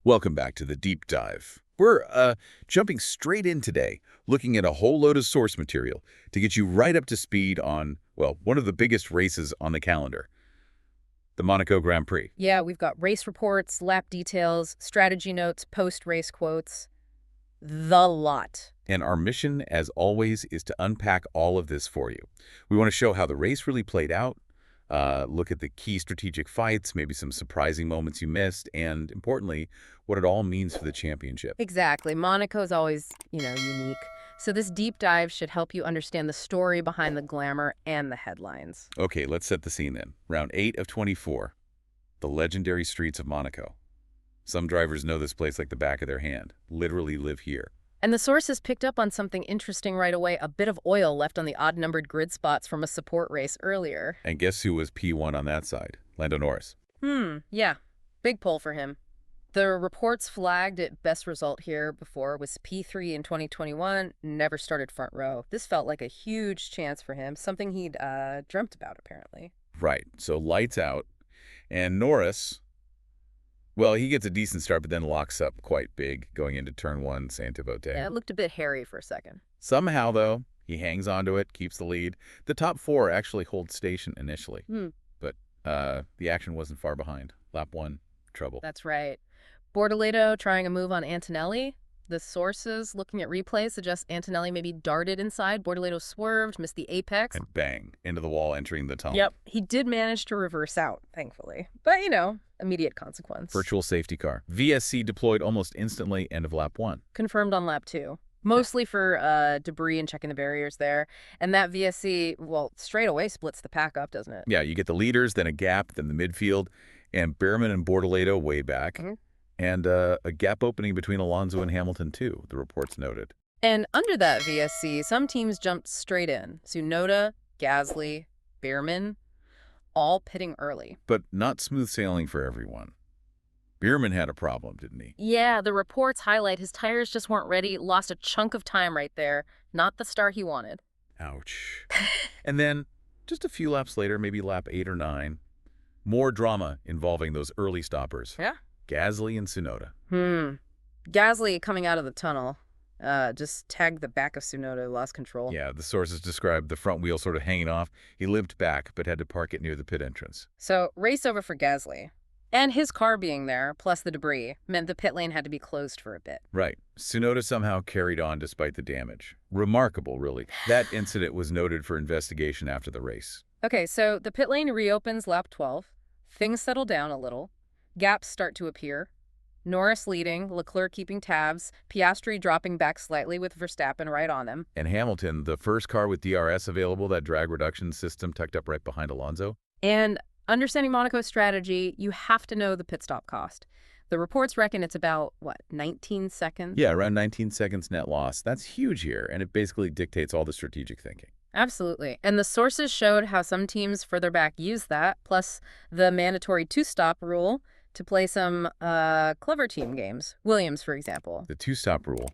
Welcome back to the deep dive. We're jumping straight in today, looking at a whole load of source material to get you right up to speed on, well, one of the biggest races on the calendar, the Monaco Grand Prix. Yeah, we've got race reports, lap details, strategy notes, post-race quotes. The lot. And our mission, as always, is to unpack all of this for you. We want to show how the race really played out, look at the key strategic fights, maybe some surprising moments you missed, and importantly, what it all means for the championship. Exactly. Monaco's always, unique. So this deep dive should help you understand the story behind the glamour and the headlines. Okay, let's set the scene then. Round 8 of 24, the legendary streets of Monaco. Some drivers know this place like the back of their hand, literally live here. And the sources picked up on something interesting right away, a bit of oil left on the odd-numbered grid spots from a support race earlier. And guess who was P1 on that side? Lando Norris. Yeah. Big pull for him. The reports flagged it best result here before was P3 in 2021, never started front row. This felt like a huge chance for him, something he'd dreamt about, apparently. Right, so lights out. And Norris, well, he gets a decent start, but then locks up quite big going into turn 1, Santa Vote. Yeah, it looked a bit hairy for a second. Somehow, though, he hangs onto it, keeps the lead. The top 4 actually hold station initially, but the action wasn't far behind. Lap 1, trouble. That's right. Bortoleto trying a move on Antonelli. The sources looking at replays suggest Antonelli maybe darted inside. Bortoleto swerved, missed the apex. And bang, into the wall, entering the tunnel. Yep. He did manage to reverse out, thankfully. But, immediate consequence. Virtual safety car. VSC deployed almost instantly, end of lap 1. Confirmed on lap 2. Mostly for debris and checking the barriers there. And that VSC, well, straight away splits the pack up, doesn't it? Yeah, you get the leaders, then a gap, then the midfield, and Behrman and Bortoleto way back. And a gap opening between Alonso and Hamilton, too, the reports noted. And under that VSC, some teams jumped straight in. Tsunoda, Gasly, Behrman, all pitting early. But not smooth sailing for everyone. Behrman had a problem, didn't he? Yeah, the reports highlight his tires just weren't ready, lost a chunk of time right there. Not the start he wanted. Ouch. And then, just a few laps later, maybe lap 8 or 9, more drama involving those early stoppers. Yeah. Gasly and Tsunoda. Gasly coming out of the tunnel, just tagged the back of Tsunoda, lost control. Yeah, the sources described the front wheel sort of hanging off. He limped back, but had to park it near the pit entrance. So, race over for Gasly. And his car being there, plus the debris, meant the pit lane had to be closed for a bit. Right. Tsunoda somehow carried on despite the damage. Remarkable, really. That incident was noted for investigation after the race. Okay, so the pit lane reopens lap 12. Things settle down a little. Gaps start to appear. Norris leading, Leclerc keeping tabs, Piastri dropping back slightly with Verstappen right on him. And Hamilton, the first car with DRS available, that drag reduction system tucked up right behind Alonso. And understanding Monaco's strategy, you have to know the pit stop cost. The reports reckon it's about, 19 seconds? Yeah, around 19 seconds net loss. That's huge here, and it basically dictates all the strategic thinking. Absolutely. And the sources showed how some teams further back use that, plus the mandatory two-stop rule to play some clever team games. Williams, for example. The two-stop rule,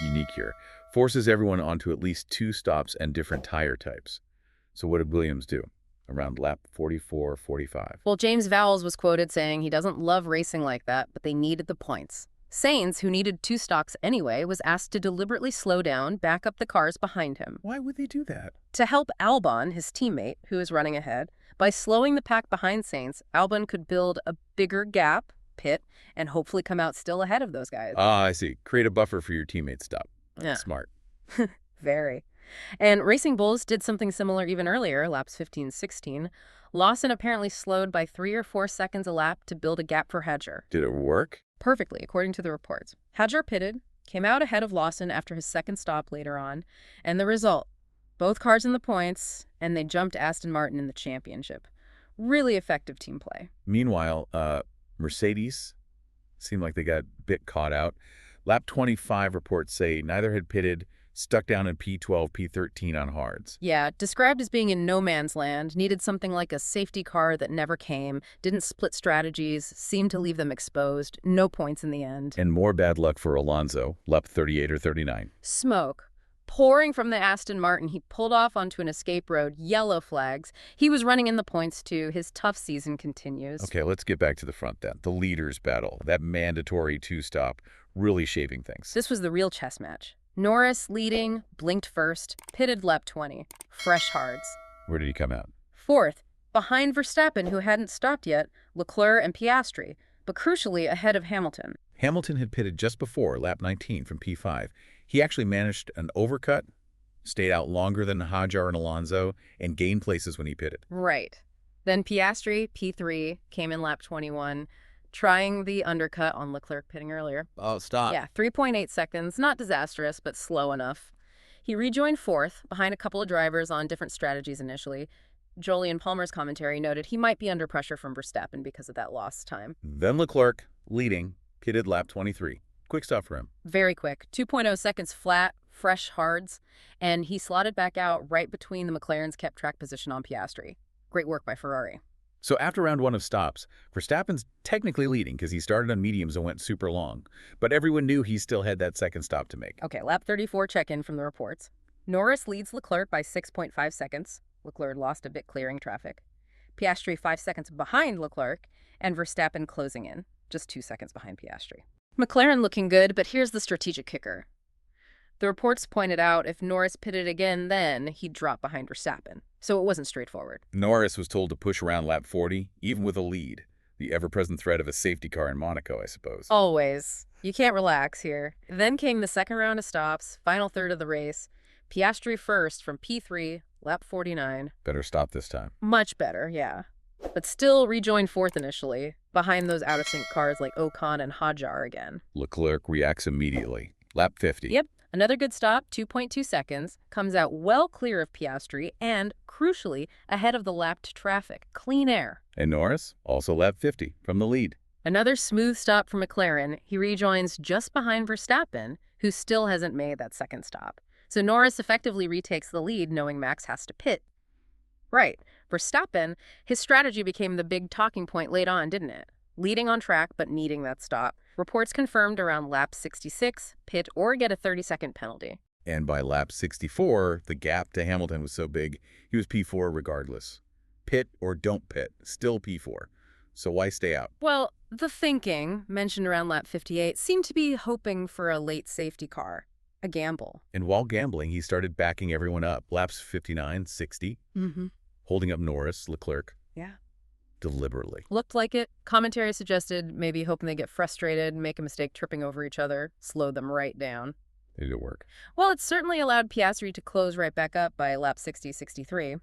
unique here, forces everyone onto at least 2 stops and different tire types. So what did Williams do? Around lap 44, 45. Well, James Vowles was quoted saying he doesn't love racing like that, but they needed the points. Sainz, who needed 2 stocks anyway, was asked to deliberately slow down, back up the cars behind him. Why would they do that? To help Albon, his teammate, who is running ahead, by slowing the pack behind Sainz, Albon could build a bigger gap, pit, and hopefully come out still ahead of those guys. Ah, I see. Create a buffer for your teammate's stop. Yeah. Smart. Very. And Racing Bulls did something similar even earlier, laps 15-16. Lawson apparently slowed by 3 or 4 seconds a lap to build a gap for Hadjar. Did it work? Perfectly, according to the reports. Hadjar pitted, came out ahead of Lawson after his second stop later on, and the result, both cars in the points, and they jumped Aston Martin in the championship. Really effective team play. Meanwhile, Mercedes seemed like they got a bit caught out. Lap 25 reports say neither had pitted, stuck down in P12, P13 on hards. Yeah, described as being in no man's land, needed something like a safety car that never came, didn't split strategies, seemed to leave them exposed, no points in the end. And more bad luck for Alonso, lap 38 or 39. Smoke. pouring from the Aston Martin. He pulled off onto an escape road, yellow flags. He was running in the points too. His tough season continues. Okay, let's get back to the front then. The leaders battle, that mandatory two-stop, really shaping things. This was the real chess match. Norris leading, blinked first, pitted lap 20. Fresh hards. Where did he come out? Fourth, behind Verstappen, who hadn't stopped yet, Leclerc and Piastri, but crucially ahead of Hamilton. Hamilton had pitted just before lap 19 from P5. He actually managed an overcut, stayed out longer than Hajar and Alonso, and gained places when he pitted. Right. Then Piastri, P3, came in lap 21, trying the undercut on Leclerc pitting earlier. Oh, stop. Yeah, 3.8 seconds. Not disastrous, but slow enough. He rejoined fourth, behind a couple of drivers on different strategies initially. Julian Palmer's commentary noted he might be under pressure from Verstappen because of that lost time. Then Leclerc, leading, pitted lap 23. Quick stop for him. Very quick. 2.0 seconds flat, fresh hards, and he slotted back out right between the McLarens kept track position on Piastri. Great work by Ferrari. So after round one of stops, Verstappen's technically leading because he started on mediums and went super long. But everyone knew he still had that second stop to make. Okay, lap 34 check-in from the reports. Norris leads Leclerc by 6.5 seconds. Leclerc lost a bit clearing traffic. Piastri 5 seconds behind Leclerc, and Verstappen closing in, just 2 seconds behind Piastri. McLaren looking good, but here's the strategic kicker. The reports pointed out if Norris pitted again then, he'd drop behind Verstappen. So it wasn't straightforward. Norris was told to push around lap 40, even with a lead. The ever-present threat of a safety car in Monaco, I suppose. Always. You can't relax here. Then came the second round of stops, final third of the race. Piastri first from P3, lap 49. Better stop this time. Much better, yeah. But still rejoined fourth initially, behind those out-of-sync cars like Ocon and Hajar again. Leclerc reacts immediately. Lap 50. Yep, another good stop, 2.2 seconds, comes out well clear of Piastri and, crucially, ahead of the lapped traffic. Clean air. And Norris, also lap 50, from the lead. Another smooth stop for McLaren. He rejoins just behind Verstappen, who still hasn't made that second stop. So Norris effectively retakes the lead, knowing Max has to pit. Right. Verstappen, his strategy became the big talking point late on, didn't it? Leading on track, but needing that stop. Reports confirmed around lap 66, pit or get a 30-second penalty. And by lap 64, the gap to Hamilton was so big, he was P4 regardless. Pit or don't pit, still P4. So why stay out? Well, the thinking, mentioned around lap 58, seemed to be hoping for a late safety car. A gamble. And while gambling, he started backing everyone up. Laps 59, 60. Holding up Norris, Leclerc. Yeah. Deliberately. Looked like it. Commentary suggested maybe hoping they get frustrated, make a mistake tripping over each other, slow them right down. Did it work? Well, it certainly allowed Piastri to close right back up by lap 60-63.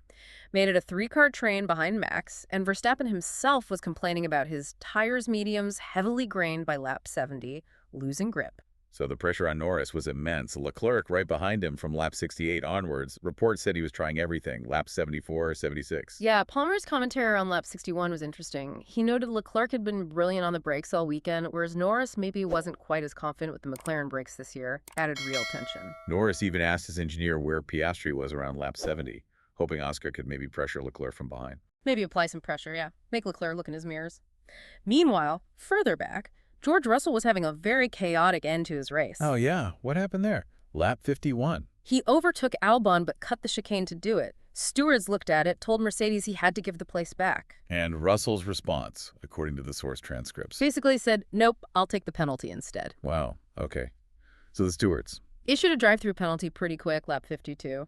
Made it a three-car train behind Max, and Verstappen himself was complaining about his tires mediums heavily grained by lap 70, losing grip. So the pressure on Norris was immense. Leclerc right behind him from lap 68 onwards. Reports said he was trying everything, lap 74, 76. Yeah, Palmer's commentary on lap 61 was interesting. He noted Leclerc had been brilliant on the brakes all weekend, whereas Norris maybe wasn't quite as confident with the McLaren brakes this year. Added real tension. Norris even asked his engineer where Piastri was around lap 70, hoping Oscar could maybe pressure Leclerc from behind. Maybe apply some pressure, yeah. Make Leclerc look in his mirrors. Meanwhile, further back, George Russell was having a very chaotic end to his race. Oh, yeah. What happened there? Lap 51. He overtook Albon but cut the chicane to do it. Stewards looked at it, told Mercedes he had to give the place back. And Russell's response, according to the source transcripts. Basically said, nope, I'll take the penalty instead. Wow. Okay. So the stewards. Issued a drive-through penalty pretty quick, lap 52.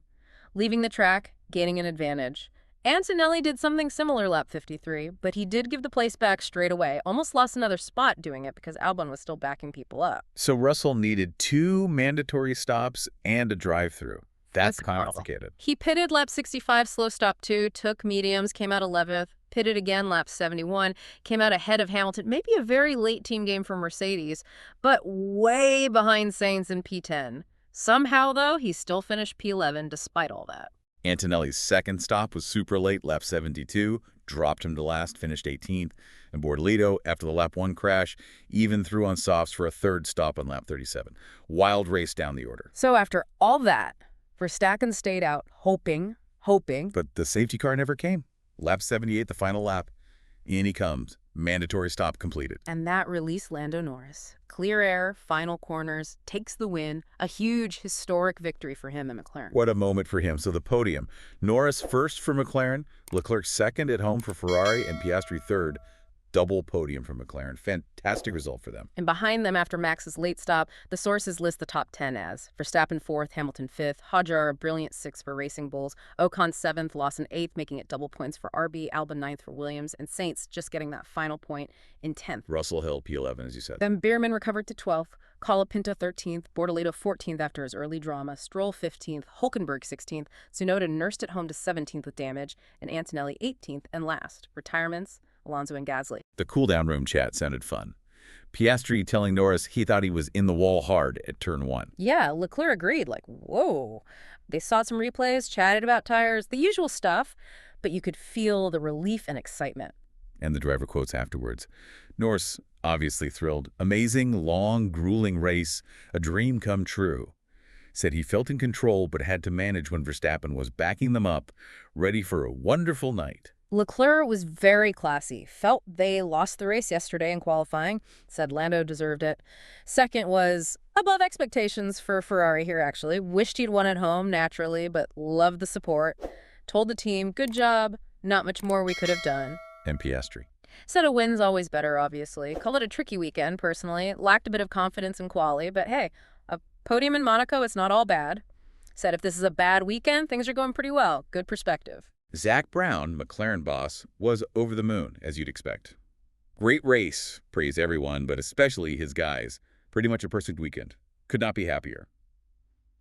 Leaving the track, gaining an advantage. Antonelli did something similar lap 53, but he did give the place back straight away. Almost lost another spot doing it because Albon was still backing people up. So Russell needed 2 mandatory stops and a drive-through. That's complicated. He pitted lap 65, slow stop 2, took mediums, came out 11th, pitted again lap 71, came out ahead of Hamilton. Maybe a very late team game for Mercedes, but way behind Sainz in P10. Somehow, though, he still finished P11 despite all that. Antonelli's second stop was super late, lap 72, dropped him to last, finished 18th. And Bordelito, after the lap 1 crash, even threw on softs for a third stop on lap 37. Wild race down the order. So after all that, Verstappen stayed out, hoping. But the safety car never came. Lap 78, the final lap. In he comes. Mandatory stop completed. And that released Lando Norris. Clear air, final corners, takes the win. A huge, historic victory for him and McLaren. What a moment for him. So the podium. Norris first for McLaren, Leclerc second at home for Ferrari, and Piastri third. Double podium for McLaren. Fantastic result for them. And behind them, after Max's late stop, the sources list the top 10 as Verstappen 4th, Hamilton 5th, Hadjar a brilliant 6th for Racing Bulls, Ocon 7th, Lawson 8th, making it double points for RB, Albon 9th for Williams, and Saints just getting that final point in 10th. Russell Hill, P11, as you said. Then Bierman recovered to 12th, Colapinto 13th, Bortoleto 14th after his early drama, Stroll 15th, Hulkenberg 16th, Tsunoda nursed it home to 17th with damage, and Antonelli 18th, and last, retirements, Alonso and Gasly. The cool-down room chat sounded fun. Piastri telling Norris he thought he was in the wall hard at turn 1. Yeah, Leclerc agreed, like, whoa. They saw some replays, chatted about tires, the usual stuff, but you could feel the relief and excitement. And the driver quotes afterwards. Norris, obviously thrilled. Amazing, long, grueling race, a dream come true. Said he felt in control but had to manage when Verstappen was backing them up, ready for a wonderful night. Leclerc was very classy. Felt they lost the race yesterday in qualifying. Said Lando deserved it. Second was above expectations for Ferrari here, actually. Wished he'd won at home, naturally, but loved the support. Told the team, good job, not much more we could have done. And Piastri. Said a win's always better, obviously. Called it a tricky weekend, personally. Lacked a bit of confidence in quali, but hey, a podium in Monaco, it's not all bad. Said if this is a bad weekend, things are going pretty well. Good perspective. Zach Brown, McLaren boss, was over the moon, as you'd expect. Great race, praised everyone, but especially his guys. Pretty much a perfect weekend. Could not be happier.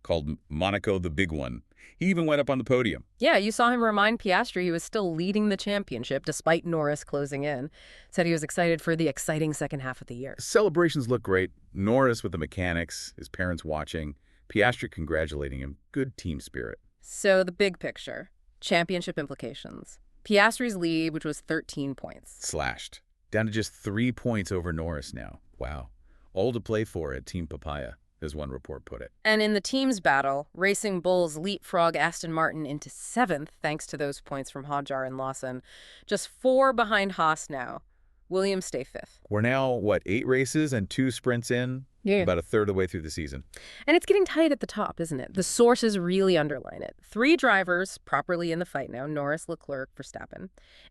Called Monaco the big one. He even went up on the podium. Yeah, you saw him remind Piastri he was still leading the championship despite Norris closing in. Said he was excited for the exciting second half of the year. Celebrations look great. Norris with the mechanics, his parents watching, Piastri congratulating him. Good team spirit. So the big picture. Championship implications. Piastri's lead, which was 13 points. Slashed. Down to just 3 points over Norris now. Wow. All to play for at Team Papaya, as one report put it. And in the team's battle, Racing Bulls leapfrog Aston Martin into 7th thanks to those points from Hadjar and Lawson. Just 4 behind Haas now. Williams stay 5th. We're now, what, 8 races and 2 sprints in? Yeah. About a third of the way through the season. And it's getting tight at the top, isn't it? The sources really underline it. 3 drivers properly in the fight now, Norris, Leclerc, Verstappen.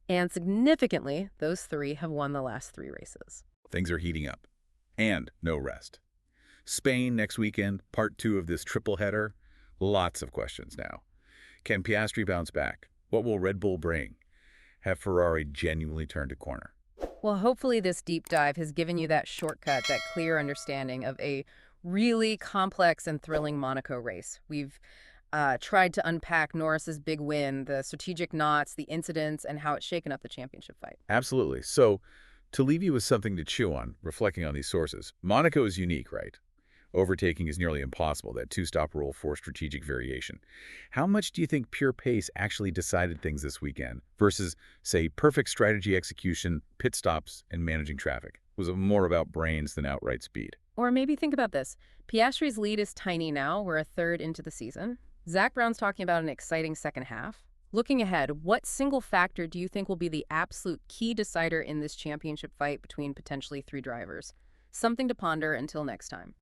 And significantly, those 3 have won the last 3 races. Things are heating up. And no rest. Spain next weekend, part 2 of this triple header. Lots of questions now. Can Piastri bounce back? What will Red Bull bring? Have Ferrari genuinely turned a corner? Well, hopefully this deep dive has given you that shortcut, that clear understanding of a really complex and thrilling Monaco race. We've tried to unpack Norris's big win, the strategic knots, the incidents, and how it's shaken up the championship fight. Absolutely. So, to leave you with something to chew on, reflecting on these sources, Monaco is unique, right? Overtaking is nearly impossible, that 2-stop rule for strategic variation. How much do you think pure pace actually decided things this weekend versus, say, perfect strategy execution, pit stops, and managing traffic? Was it more about brains than outright speed? Or maybe think about this. Piastri's lead is tiny now. We're a third into the season. Zach Brown's talking about an exciting second half. Looking ahead, what single factor do you think will be the absolute key decider in this championship fight between potentially 3 drivers? Something to ponder until next time.